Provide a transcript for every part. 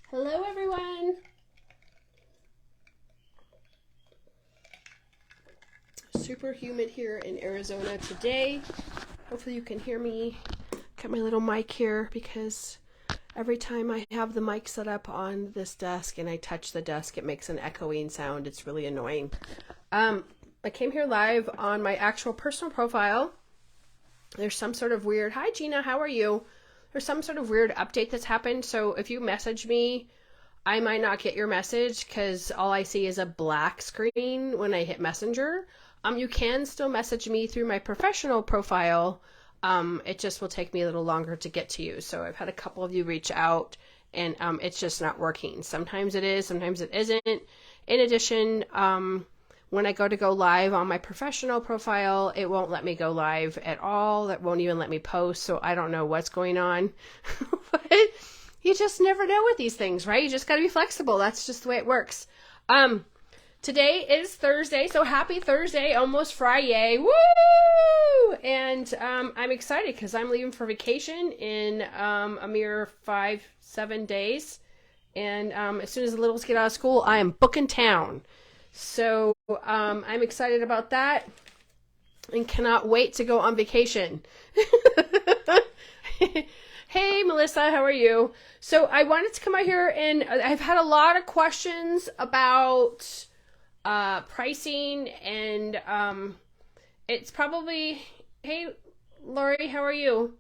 Hello, everyone. Super humid here in Arizona today. Hopefully you can hear me. Got my little mic here because every time I have the mic set up on this desk and I touch the desk, it makes an echoing sound. It's really annoying. I came here live on my actual personal profile. There's some sort of weird, hi Gina, how are you? There's some sort of weird update that's happened. So if you message me, I might not get your message because all I see is a black screen when I hit Messenger. You can still message me through my professional profile. It just will take me a little longer to get to you. So I've had a couple of you reach out and it's just not working. Sometimes it is, sometimes it isn't. In addition, when I go live on my professional profile, it won't let me go live at all. That won't even let me post. So I don't know what's going on. But you just never know with these things, right? You just got to be flexible. That's just the way it works. Today is Thursday, so happy Thursday, almost Friday. Woo! And I'm excited because I'm leaving for vacation in a mere 5-7 days. And as soon as the littles get out of school, I am booking town. So I'm excited about that and cannot wait to go on vacation. Hey, Melissa, how are you? So I wanted to come out here and I've had a lot of questions about pricing and it's probably, hey, Lori, how are you?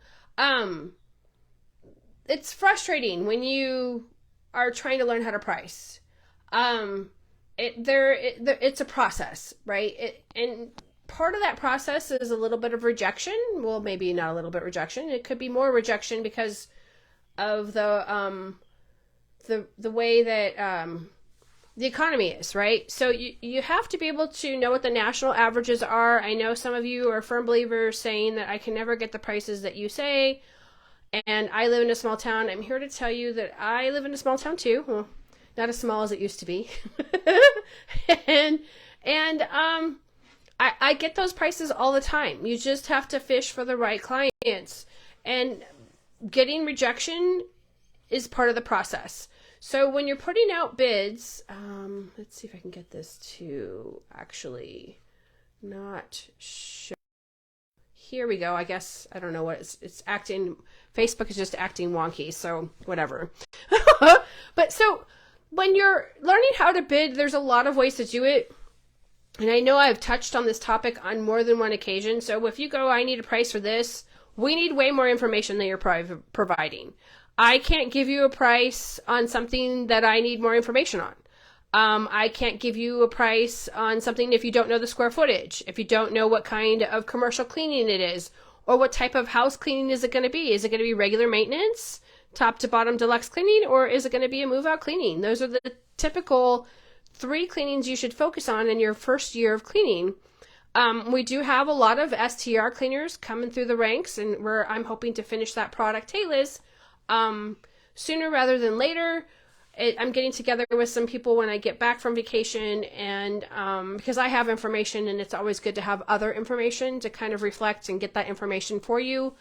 It's frustrating when you are trying to learn how to price. It's a process, right? And part of that process is a little bit of rejection. Well, maybe not a little bit rejection. It could be more rejection because of the way that the economy is, right? So you have to be able to know what the national averages are. I know some of you are firm believers saying that I can never get the prices that you say. And I live in a small town. I'm here to tell you that I live in a small town too. Well, not as small as it used to be. and I get those prices all the time. You just have to fish for the right clients. And getting rejection is part of the process. So when you're putting out bids, let's see if I can get this to actually not show. Here we go. I guess, I don't know what it's acting. Facebook is just acting wonky, so whatever. But so when you're learning how to bid, there's a lot of ways to do it. And I know I've touched on this topic on more than one occasion. So if you go, I need a price for this, we need way more information than you're providing. I can't give you a price on something that I need more information on. I can't give you a price on something if you don't know the square footage, if you don't know what kind of commercial cleaning it is, or what type of house cleaning is it going to be. Is it going to be regular maintenance, top to bottom deluxe cleaning, or is it going to be a move out cleaning? Those are the typical 3 cleanings you should focus on in your first year of cleaning. We do have a lot of STR cleaners coming through the ranks, and I'm hoping to finish that product. Hey, Liz, sooner rather than later. I'm getting together with some people when I get back from vacation, and because I have information, and it's always good to have other information to kind of reflect and get that information for you.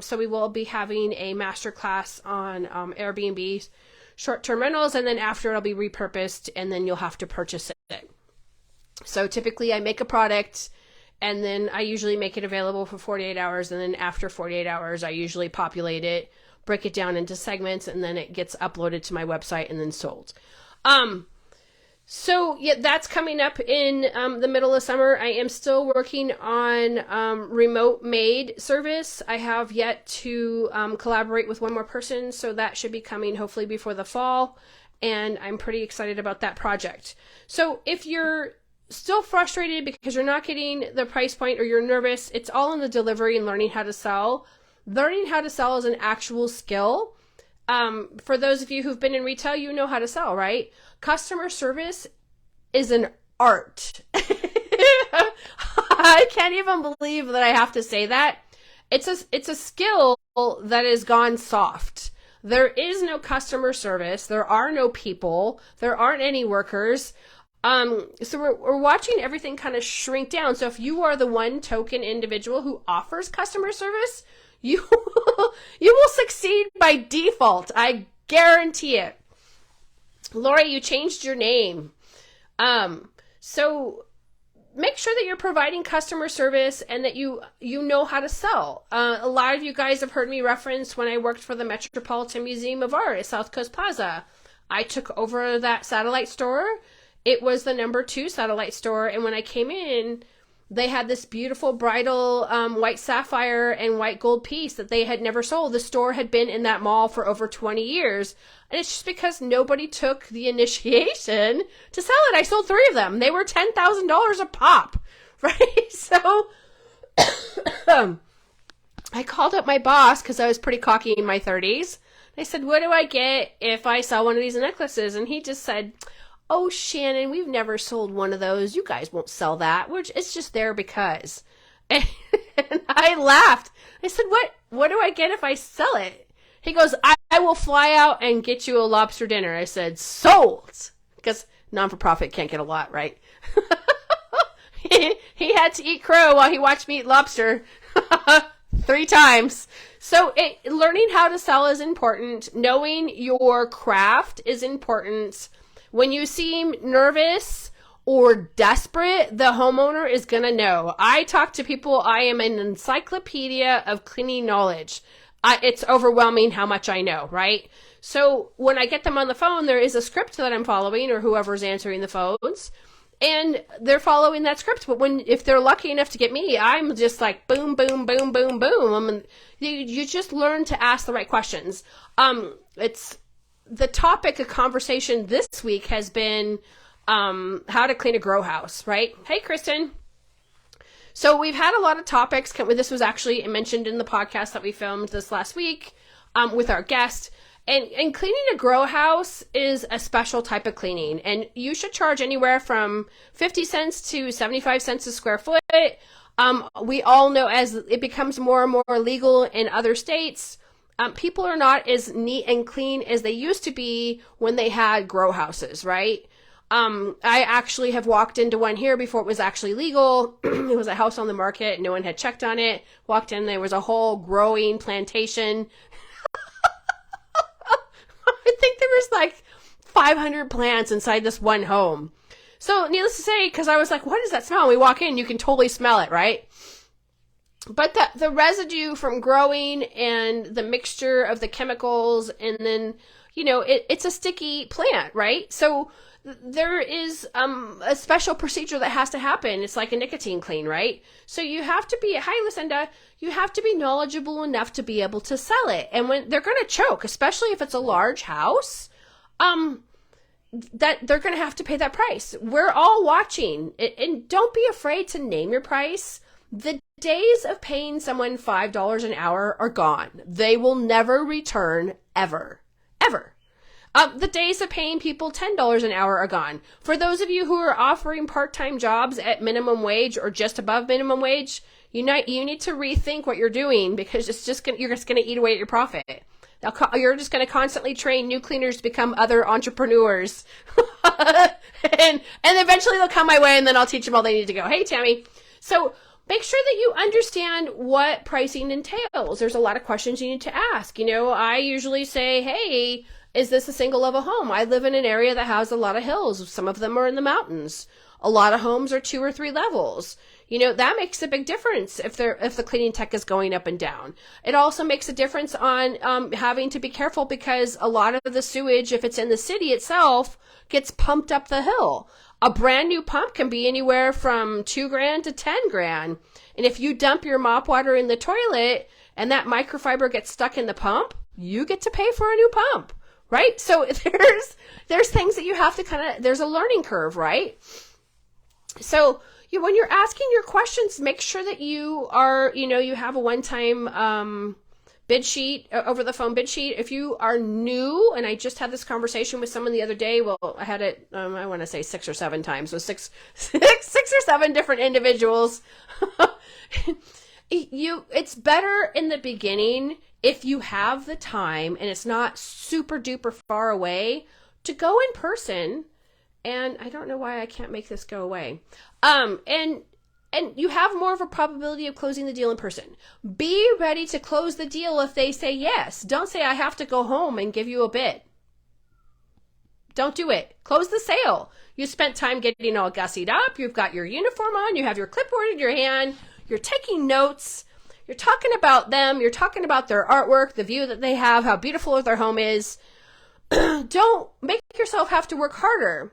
So we will be having a masterclass on Airbnb short-term rentals, and then after it'll be repurposed, and then you'll have to purchase it. So typically I make a product, and then I usually make it available for 48 hours, and then after 48 hours I usually populate it, break it down into segments, and then it gets uploaded to my website and then sold. So yeah, that's coming up in the middle of summer. I am still working on remote maid service. I have yet to collaborate with one more person, so that should be coming hopefully before the fall, and I'm pretty excited about that project. So if you're still frustrated because you're not getting the price point or you're nervous, it's all in the delivery and learning how to sell. Learning how to sell is an actual skill. For those of you who've been in retail, you know how to sell, right? Customer service is an art. I can't even believe that I have to say that. It's a skill that has gone soft. There is no customer service. There are no people. There aren't any workers. So we're watching everything kind of shrink down. So if you are the one token individual who offers customer service, you will succeed by default. I guarantee it. Lori, you changed your name. So make sure that you're providing customer service and that you know how to sell. A lot of you guys have heard me reference when I worked for the Metropolitan Museum of Art at South Coast Plaza. I took over that satellite store. It was the number 2 satellite store, and when I came in, they had this beautiful bridal white sapphire and white gold piece that they had never sold. The store had been in that mall for over 20 years. And it's just because nobody took the initiation to sell it. I sold 3 of them. They were $10,000 a pop, right? So I called up my boss because I was pretty cocky in my 30s. I said, what do I get if I sell one of these necklaces? And he just said, oh, Shannon, we've never sold one of those. You guys won't sell that. It's just there because. And I laughed. I said, what do I get if I sell it? He goes, I will fly out and get you a lobster dinner. I said, sold. Because non-for-profit can't get a lot, right? He had to eat crow while he watched me eat lobster 3 times. So learning how to sell is important. Knowing your craft is important. When you seem nervous or desperate, the homeowner is going to know. I talk to people. I am an encyclopedia of cleaning knowledge. It's overwhelming how much I know, right? So when I get them on the phone, there is a script that I'm following, or whoever's answering the phones, and they're following that script. But if they're lucky enough to get me, I'm just like boom, boom, boom, boom, boom. And you just learn to ask the right questions. It's the topic of conversation this week has been how to clean a grow house, right? Hey, Kristen. So we've had a lot of topics. This was actually mentioned in the podcast that we filmed this last week with our guest. And cleaning a grow house is a special type of cleaning. And you should charge anywhere from 50 cents to 75 cents a square foot. We all know as it becomes more and more legal in other states, people are not as neat and clean as they used to be when they had grow houses, right? I actually have walked into one here before it was actually legal. It was a house on the market. No one had checked on it. Walked in, there was a whole growing plantation. I think there was like 500 plants inside this one home. So needless to say, because I was like, what does that smell? And we walk in, you can totally smell it, right? But the residue from growing and the mixture of the chemicals, and then, it's a sticky plant, right? So there is a special procedure that has to happen. It's like a nicotine clean, right? So you have to be, hi Lucinda, you have to be knowledgeable enough to be able to sell it. And when they're going to choke, especially if it's a large house, that they're going to have to pay that price. We're all watching, and don't be afraid to name your price. The days of paying someone $5 an hour are gone. They will never return ever. The days of paying people $10 an hour are gone. For those of you who are offering part-time jobs at minimum wage or just above minimum wage, you need to rethink what you're doing, because you're just going to eat away at your profit. You're just going to constantly train new cleaners to become other entrepreneurs. and eventually they'll come my way, and then I'll teach them all they need to go. Hey, Tammy. So make sure that you understand what pricing entails. There's a lot of questions you need to ask. I usually say, hey, is this a single level home? I live in an area that has a lot of hills. Some of them are in the mountains. A lot of homes are 2 or 3 levels. That makes a big difference if the cleaning tech is going up and down. It also makes a difference on having to be careful, because a lot of the sewage, if it's in the city itself, gets pumped up the hill. A brand new pump can be anywhere from $2,000 to $10,000. And if you dump your mop water in the toilet and that microfiber gets stuck in the pump, you get to pay for a new pump, right? So there's things that you have to there's a learning curve, right? So when you're asking your questions, make sure that you are, you have a one-time bid sheet, over the phone bid sheet. If you are new, and I just had this conversation with someone the other day, well, I had it, I want to say 6 or 7 times, so six or 7 different individuals. It's better in the beginning, if you have the time and it's not super duper far away, to go in person. And I don't know why I can't make this go away. And you have more of a probability of closing the deal in person. Be ready to close the deal if they say yes. Don't say, I have to go home and give you a bid. Don't do it. Close the sale. You spent time getting all gussied up. You've got your uniform on. You have your clipboard in your hand. You're taking notes. You're talking about them. You're talking about their artwork, the view that they have, how beautiful their home is. Don't make yourself have to work harder.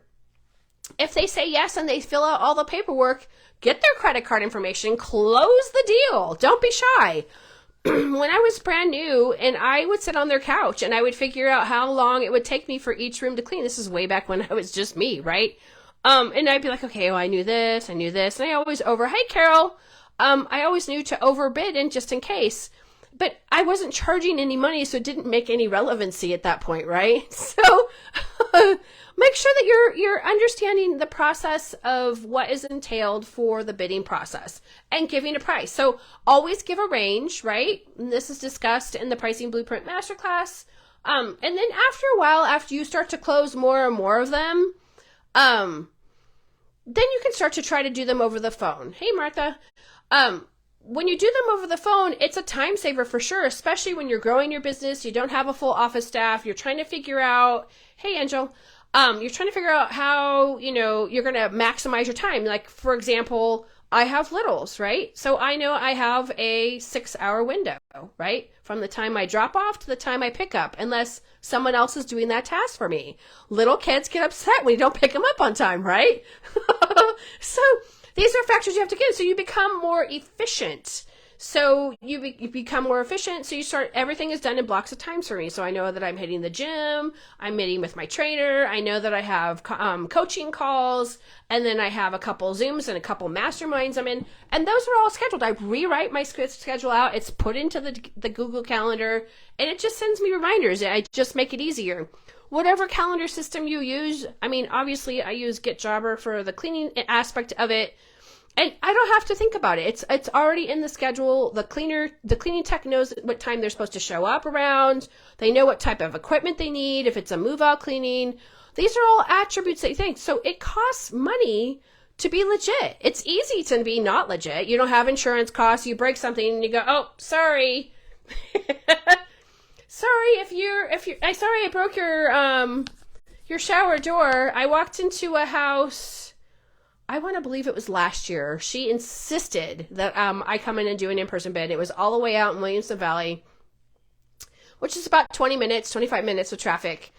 If they say yes and they fill out all the paperwork, get their credit card information, close the deal. Don't be shy. When I was brand new and I would sit on their couch and I would figure out how long it would take me for each room to clean. This is way back when I was just me, right? And I'd be like, okay, well, I knew this. And I always hey, Carol, I always knew to overbid and just in case. But I wasn't charging any money, so it didn't make any relevancy at that point, right? So make sure that you're understanding the process of what is entailed for the bidding process and giving a price. So always give a range, right? And this is discussed in the Pricing Blueprint Masterclass. And then after a while, after you start to close more and more of them, then you can start to try to do them over the phone. Hey, Martha. When you do them over the phone, it's a time saver for sure, especially when you're growing your business, you don't have a full office staff, you're trying to figure out, hey, Angel, you're trying to figure out how, you're going to maximize your time. Like, for example, I have littles, right? So I know I have a 6-hour window, right? From the time I drop off to the time I pick up, unless someone else is doing that task for me. Little kids get upset when you don't pick them up on time, right? So these are factors you have to get. So you become more efficient. So you become more efficient. So everything is done in blocks of time for me. So I know that I'm hitting the gym. I'm meeting with my trainer. I know that I have coaching calls. And then I have a couple Zooms and a couple masterminds I'm in. And those are all scheduled. I rewrite my schedule out. It's put into the Google Calendar. And it just sends me reminders. I just make it easier. Whatever calendar system you use, I mean, obviously I use GetJobber for the cleaning aspect of it. And I don't have to think about it. It's already in the schedule. The cleaning tech knows what time they're supposed to show up around. They know what type of equipment they need, if it's a move-out cleaning. These are all attributes that you think. So it costs money to be legit. It's easy to be not legit. You don't have insurance costs. You break something and you go, oh, sorry. Sorry I broke your shower door. I walked into a house, I want to believe it was last year. She insisted that I come in and do an in-person bid. It was all the way out in Williamson Valley, which is about 25 minutes with traffic.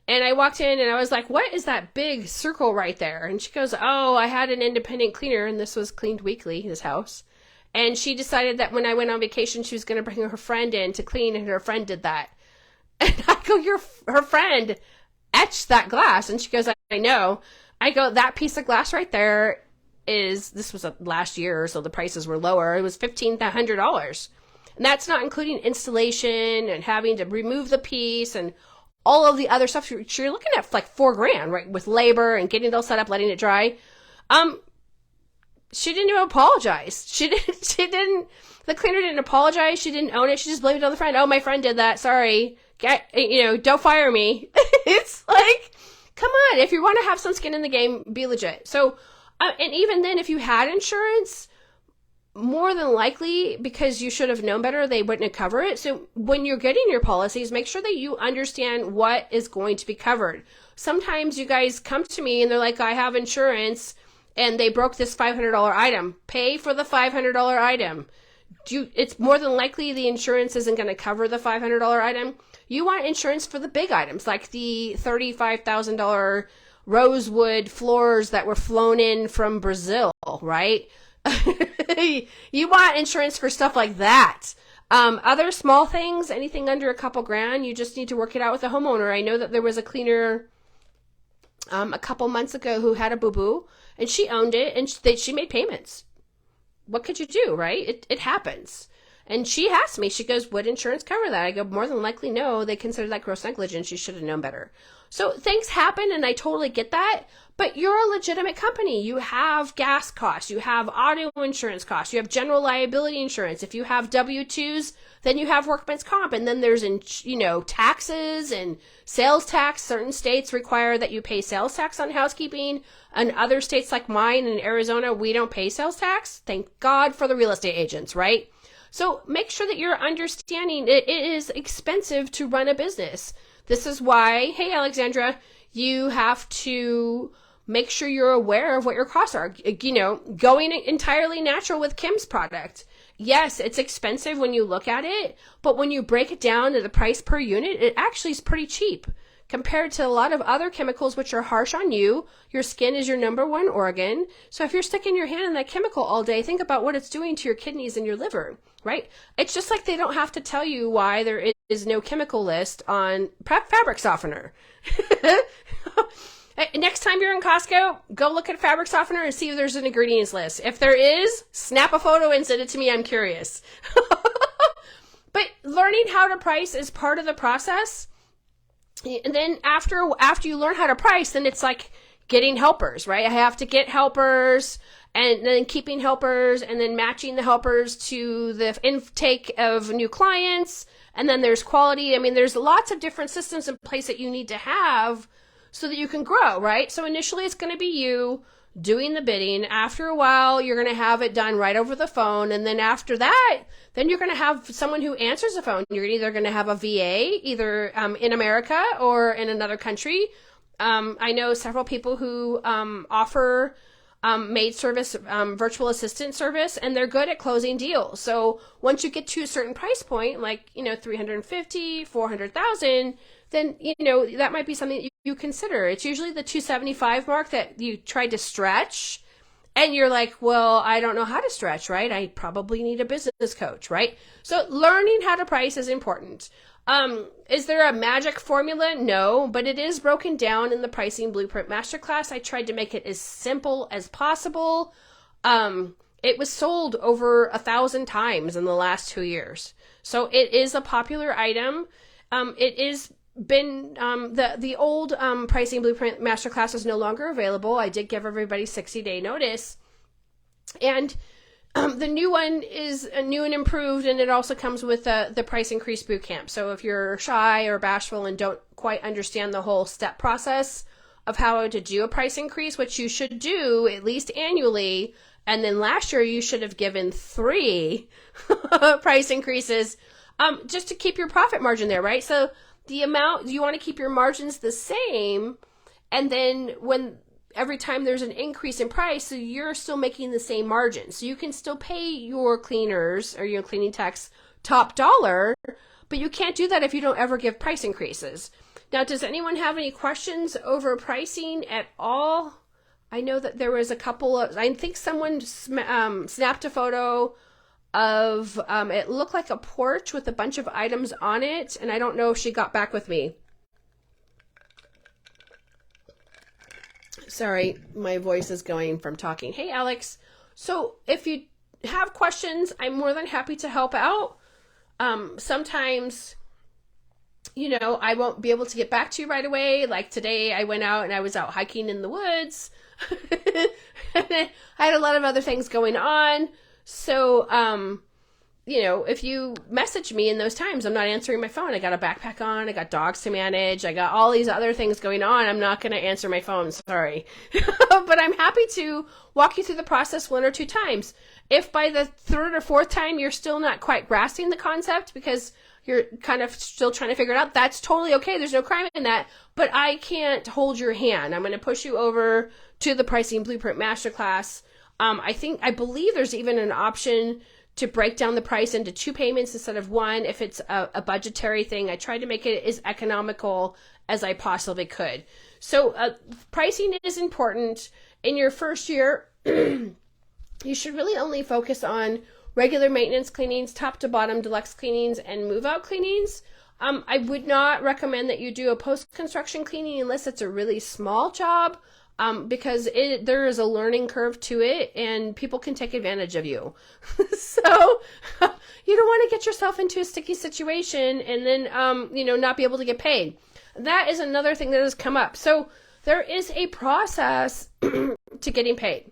And I walked in and I was like, what is that big circle right there? And she goes, oh, I had an independent cleaner, and this was cleaned weekly, this house. And she decided that when I went on vacation, she was going to bring her friend in to clean, and her friend did that. And I go, her friend etched that glass. And she goes, I know. I go, that piece of glass right there this was last year, so the prices were lower. It was $1,500. And that's not including installation and having to remove the piece and all of the other stuff. You're looking at like $4,000, right? With labor and getting it all set up, letting it dry. She didn't even apologize. The cleaner didn't apologize. She didn't own it. She just blamed it on the friend. Oh, my friend did that. Sorry. Don't fire me. It's like, come on. If you want to have some skin in the game, be legit. So, and even then, if you had insurance, more than likely, because you should have known better, they wouldn't cover it. So when you're getting your policies, make sure that you understand what is going to be covered. Sometimes you guys come to me and they're like, I have insurance and they broke this $500 item. Pay for the $500 item. It's more than likely the insurance isn't going to cover the $500 item. You want insurance for the big items, like the $35,000 rosewood floors that were flown in from Brazil, right? You want insurance for stuff like that. Other small things, anything under a couple grand, you just need to work it out with the homeowner. I know that there was a cleaner a couple months ago who had a boo-boo, and she owned it, and she made payments. What could you do, right? It happens. And she asked me, she goes, would insurance cover that? I go, more than likely, no. They consider that gross negligence. You should have known better. So things happen, and I totally get that. But you're a legitimate company. You have gas costs. You have auto insurance costs. You have general liability insurance. If you have W-2s, then you have workman's comp. And then there's, taxes and sales tax. Certain states require that you pay sales tax on housekeeping. And other states like mine in Arizona, we don't pay sales tax. Thank God for the real estate agents, right? So make sure that you're understanding it is expensive to run a business. This is why, hey, Alexandra, You have to make sure you're aware of what your costs are. Going entirely natural with Kim's product. Yes, it's expensive when you look at it, but when you break it down to the price per unit, it actually is pretty cheap compared to a lot of other chemicals which are harsh on you. Your skin is your number one organ. So if you're sticking your hand in that chemical all day, think about what it's doing to your kidneys and your liver, right? It's just like they don't have to tell you why there is no chemical list on fabric softener. Next time you're in Costco, go look at fabric softener and see if there's an ingredients list. If there is, snap a photo and send it to me. I'm curious. But learning how to price is part of the process. And then after you learn how to price, then it's like getting helpers, right? I have to get helpers and then keeping helpers and then matching the helpers to the intake of new clients. And then there's quality. I mean, there's lots of different systems in place that you need to have so that you can grow, right? So initially it's going to be you doing the bidding. After a while, you're going to have it done right over the phone. And then after that, then you're going to have someone who answers the phone. You're either going to have a VA, either in America or in another country. I know several people who offer maid service, virtual assistant service, and they're good at closing deals. So once you get to a certain price point, like, 350, 400,000, then, that might be something that you consider. It's usually the 275 mark that you tried to stretch and you're like, well, I don't know how to stretch, right? I probably need a business coach, right? So learning how to price is important. Is there a magic formula? No, but it is broken down in the Pricing Blueprint Masterclass. I tried to make it as simple as possible. It was sold over 1,000 times in the last 2 years. So it is a popular item. It is been the old Pricing Blueprint Masterclass is no longer available. I did give everybody 60-day notice, and the new one is new and improved, and it also comes with the Price Increase Bootcamp. So if you're shy or bashful and don't quite understand the whole step process of how to do a price increase, which you should do at least annually, and then last year you should have given 3 price increases just to keep your profit margin there, right? So the amount, you want to keep your margins the same, and then when every time there's an increase in price, so you're still making the same margin. So you can still pay your cleaners or your cleaning techs top dollar, but you can't do that if you don't ever give price increases. Now, does anyone have any questions over pricing at all? I know that there was a couple of, I think someone snapped a photo of, it looked like a porch with a bunch of items on it, and I don't know if she got back with me. Sorry, my voice is going from talking. Hey, Alex. So if you have questions, I'm more than happy to help out. Sometimes, I won't be able to get back to you right away. Like today, I went out and I was out hiking in the woods. I had a lot of other things going on. So, if you message me in those times, I'm not answering my phone. I got a backpack on. I got dogs to manage. I got all these other things going on. I'm not going to answer my phone. Sorry. But I'm happy to walk you through the process 1 or 2 times. If by the 3rd or 4th time you're still not quite grasping the concept because you're kind of still trying to figure it out, that's totally okay. There's no crime in that. But I can't hold your hand. I'm going to push you over to the Pricing Blueprint Masterclass. I believe there's even an option to break down the price into 2 payments instead of 1 if it's a budgetary thing. I tried to make it as economical as I possibly could. So pricing is important. In your first year, you should really only focus on regular maintenance cleanings, top to bottom deluxe cleanings, and move out cleanings. I would not recommend that you do a post-construction cleaning unless it's a really small job. Because there is a learning curve to it and people can take advantage of you. So you don't want to get yourself into a sticky situation and then, not be able to get paid. That is another thing that has come up. So there is a process to getting paid.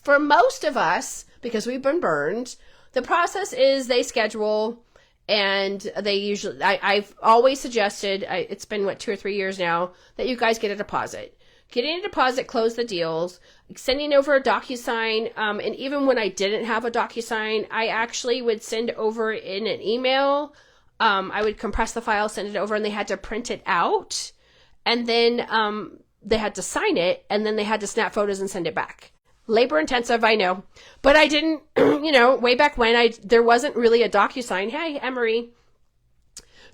For most of us, because we've been burned, the process is they schedule and they usually, I've always suggested, it's been 2 or 3 years now, that you guys get a deposit. Getting a deposit, close the deals, sending over a DocuSign, and even when I didn't have a DocuSign, I actually would send over in an email. I would compress the file, send it over, and they had to print it out and then they had to sign it, and then they had to snap photos and send it back. Labor intensive, I know, but I didn't, way back when there wasn't really a DocuSign. Hey, Emery.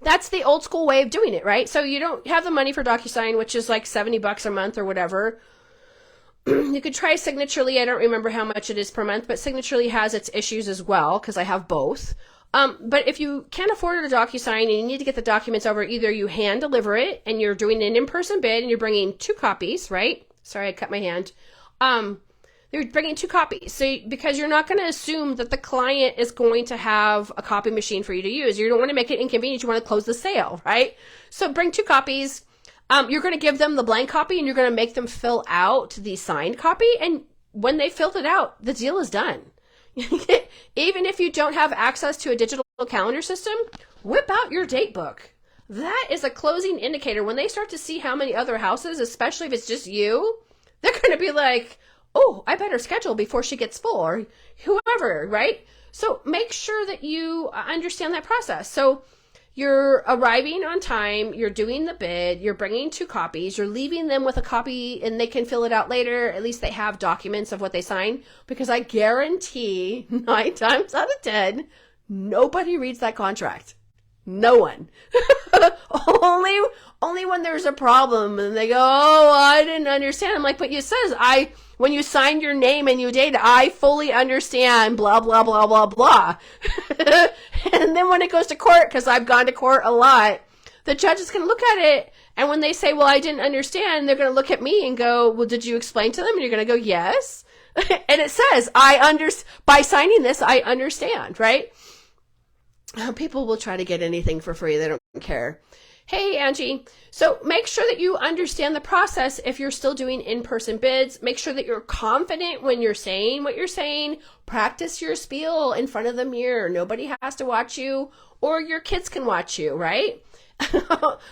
That's the old school way of doing it, right? So you don't have the money for DocuSign, which is like $70 a month or whatever. You could try Signaturely. I don't remember how much it is per month, but Signaturely has its issues as well, because I have both. But if you can't afford a DocuSign and you need to get the documents over, either you hand deliver it and you're doing an in-person bid and you're bringing 2 copies, right? Sorry, I cut my hand. They're bringing 2 copies. So, because you're not going to assume that the client is going to have a copy machine for you to use. You don't want to make it inconvenient. You want to close the sale, right? So bring 2 copies. You're going to give them the blank copy and you're going to make them fill out the signed copy. And when they filled it out, the deal is done. Even if you don't have access to a digital calendar system, whip out your date book. That is a closing indicator. When they start to see how many other houses, especially if it's just you, they're going to be like, oh, I better schedule before she gets full, or whoever, right? So make sure that you understand that process. So you're arriving on time, you're doing the bid, you're bringing 2 copies, you're leaving them with a copy and they can fill it out later. At least they have documents of what they signed, because I guarantee 9 times out of 10, nobody reads that contract. No one. Only when there's a problem and they go, oh, I didn't understand. I'm like, but you says when you signed your name and you date, I fully understand, blah, blah, blah, blah, blah. And then when it goes to court, because I've gone to court a lot, the judge is going to look at it. And when they say, well, I didn't understand, they're going to look at me and go, well, did you explain to them? And you're going to go, yes. And it says, by signing this, I understand, right? People will try to get anything for free. They don't care. Hey, Angie. So make sure that you understand the process if you're still doing in-person bids. Make sure that you're confident when you're saying what you're saying. Practice your spiel in front of the mirror. Nobody has to watch you, or your kids can watch you, right?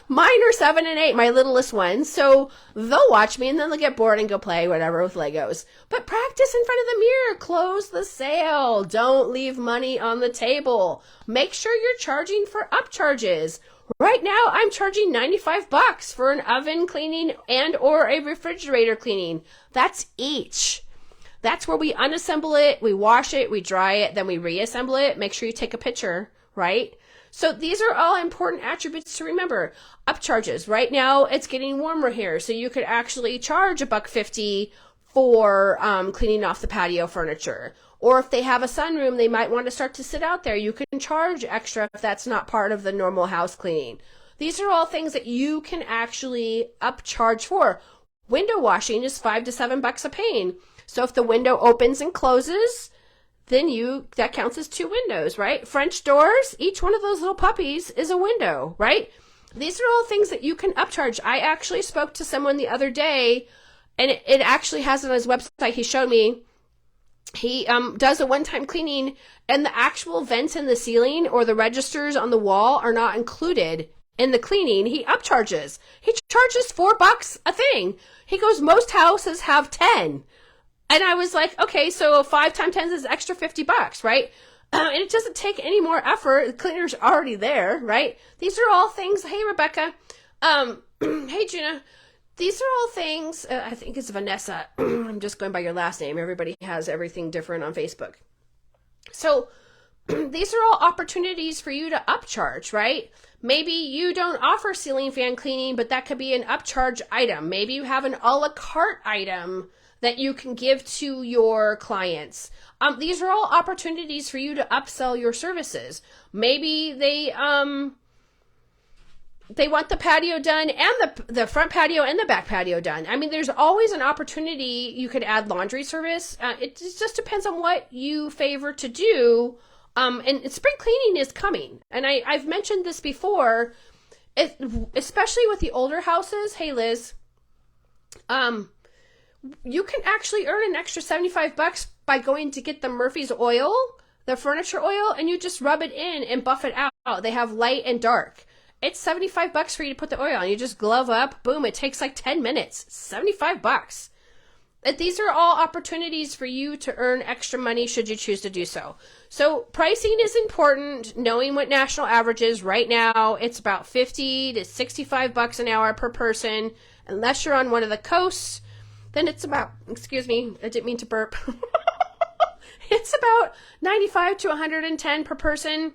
Mine are 7 and 8, my littlest ones. So they'll watch me and then they'll get bored and go play whatever with Legos. But practice in front of the mirror. Close the sale. Don't leave money on the table. Make sure you're charging for upcharges. Right now, I'm charging $95 for an oven cleaning and or a refrigerator cleaning. That's each. That's where we unassemble it, we wash it, we dry it, then we reassemble it. Make sure you take a picture, right? So these are all important attributes to remember. Upcharges. Right now, it's getting warmer here, so you could actually charge $1.50 for cleaning off the patio furniture. Or if they have a sunroom, they might want to start to sit out there. You can charge extra if that's not part of the normal house cleaning. These are all things that you can actually upcharge for. Window washing is $5 to $7 a pane. So if the window opens and closes, then that counts as 2 windows, right? French doors, each one of those little puppies is a window, right? These are all things that you can upcharge. I actually spoke to someone the other day, and it actually has it on his website. He showed me. He does a one-time cleaning, and the actual vents in the ceiling or the registers on the wall are not included in the cleaning. He upcharges. He charges $4 a thing. He goes, most houses have 10. And I was like, okay, so 5 times 10 is extra $50, right? And it doesn't take any more effort. The cleaner's already there, right? These are all things. Hey, Rebecca. Hey, Gina. These are all things, I think it's Vanessa. I'm just going by your last name. Everybody has everything different on Facebook. So these are all opportunities for you to upcharge, right? Maybe you don't offer ceiling fan cleaning, but that could be an upcharge item. Maybe you have an a la carte item that you can give to your clients. These are all opportunities for you to upsell your services. Maybe they want the patio done and the front patio and the back patio done. I mean, there's always an opportunity. You could add laundry service. It just depends on what you favor to do. And spring cleaning is coming. And I've mentioned this before, especially with the older houses. Hey, Liz, you can actually earn an extra $75 by going to get the Murphy's oil, the furniture oil, and you just rub it in and buff it out. They have light and dark. It's $75 for you to put the oil on. You just glove up, boom, it takes like 10 minutes. $75. these are all opportunities for you to earn extra money should you choose to do so. So pricing is important. Knowing what national average is right now, it's about 50 to 65 bucks an hour per person. Unless you're on one of the coasts, then it's about, excuse me, I didn't mean to burp. It's about 95 to 110 per person.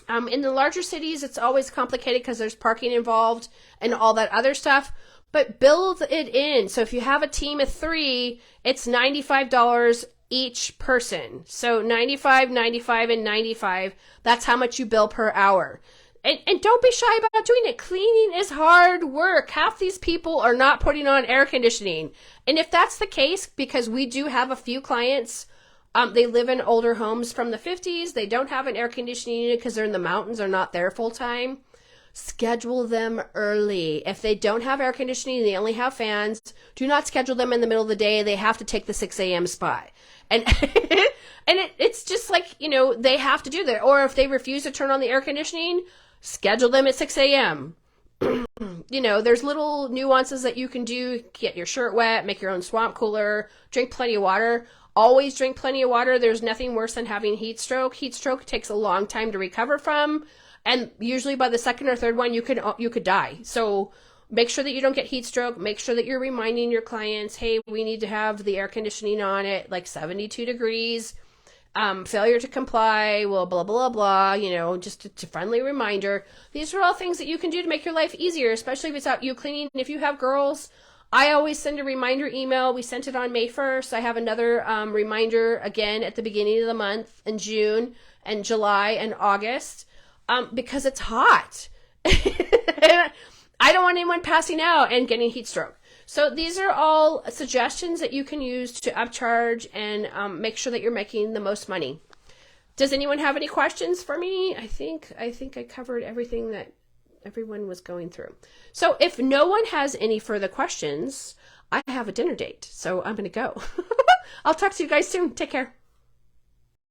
In the larger cities, it's always complicated because there's parking involved and all that other stuff. But build it in. So if you have a team of 3, it's $95 each person. So 95, 95, and 95. That's how much you bill per hour. And don't be shy about doing it. Cleaning is hard work. Half these people are not putting on air conditioning. And if that's the case, because we do have a few clients, they live in older homes from the 50s. They don't have an air conditioning unit because they're in the mountains or not there full time. Schedule them early. If they don't have air conditioning, they only have fans, do not schedule them in the middle of the day. They have to take the 6 a.m. spot. And it's just like, they have to do that. Or if they refuse to turn on the air conditioning, schedule them at 6 a.m. There's little nuances that you can do. Get your shirt wet, make your own swamp cooler, drink plenty of water. Always drink plenty of water. There's nothing worse than having heat stroke. Heat stroke takes a long time to recover from. And usually by the second or third one, you could die. So make sure that you don't get heat stroke. Make sure that you're reminding your clients, hey, we need to have the air conditioning on at like 72 degrees. Failure to comply, well, blah, blah, blah, just a friendly reminder. These are all things that you can do to make your life easier, especially if it's out you cleaning. If you have girls, I always send a reminder email. We sent it on May 1st. I have another reminder again at the beginning of the month in June and July and August. Because it's hot. I don't want anyone passing out and getting heat stroke. So these are all suggestions that you can use to upcharge and make sure that you're making the most money. Does anyone have any questions for me? I think I covered everything that everyone was going through. So if no one has any further questions, I have a dinner date. So I'm going to go. I'll talk to you guys soon. Take care.